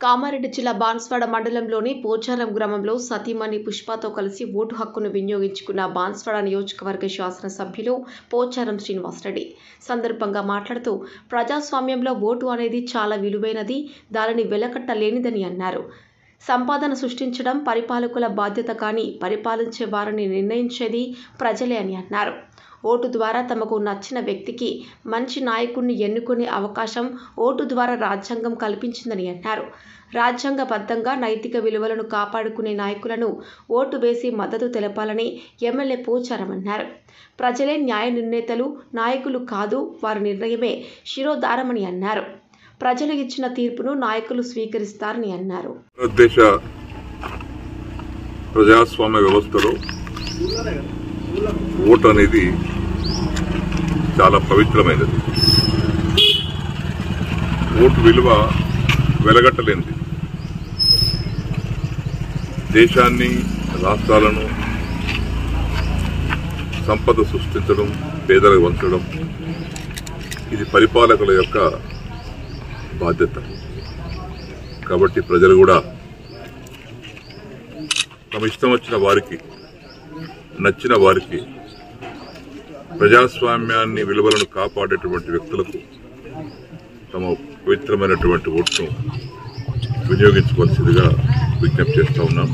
కామారెడ్డి జిల్లా బాన్స్వాడ మండలంలోని పోచారం గ్రామంలో సతీమణి పుష్పతో కలిసి ఓటు హక్కును వినియోగించుకున్న బాన్స్వాడ నియోజకవర్గ శాసనసభ్యులు పోచారం శ్రీనివాసరెడ్డి సందర్భంగా మాట్లాడుతూ ప్రజాస్వామ్యంలో ఓటు అనేది చాలా విలువైనది, దానిని వెలకట్టలేనిదని అన్నారు. సంపాదన సృష్టించడం పరిపాలకుల బాధ్యత కానీ పరిపాలించే వారిని నిర్ణయించేది ప్రజలే అని అన్నారు. ఓటు ద్వారా తమకు నచ్చిన వ్యక్తికి మంచి నాయకుడిని ఎన్నుకునే అవకాశం ఓటు ద్వారా రాజ్యాంగం కల్పించిందని అన్నారు. రాజ్యాంగబద్ధంగా నైతిక విలువలను కాపాడుకునే నాయకులను ఓటు వేసి మద్దతు తెలపాలని ఎమ్మెల్యే పోచారం అన్నారు. ప్రజలే న్యాయ నిర్ణేతలు, నాయకులు కాదు, వారి నిర్ణయమే శిరోధారమని అన్నారు. ప్రజలు ఇచ్చిన తీర్పును నాయకులు స్వీకరిస్తారని అన్నారు. ప్రజాస్వామ్య వ్యవస్థలో ఓటు అనేది చాలా పవిత్రమైనది. ఓటు విలువ వెలగట్టలేనిది. దేశాన్ని, రాష్ట్రాలను సంపద సృష్టించడం, పేదలకు వంచడం ఇది పరిపాలకుల యొక్క బాధ్యత. కాబట్టి ప్రజలు కూడా తమ ఇష్టం వచ్చిన వారికి, నచ్చిన వారికి, ప్రజాస్వామ్యాన్ని విలువలను కాపాడేటువంటి వ్యక్తులకు తమ పవిత్రమైనటువంటి ఓటును వినియోగించవలసిందిగా విజ్ఞప్తి చేస్తూ ఉన్నాం.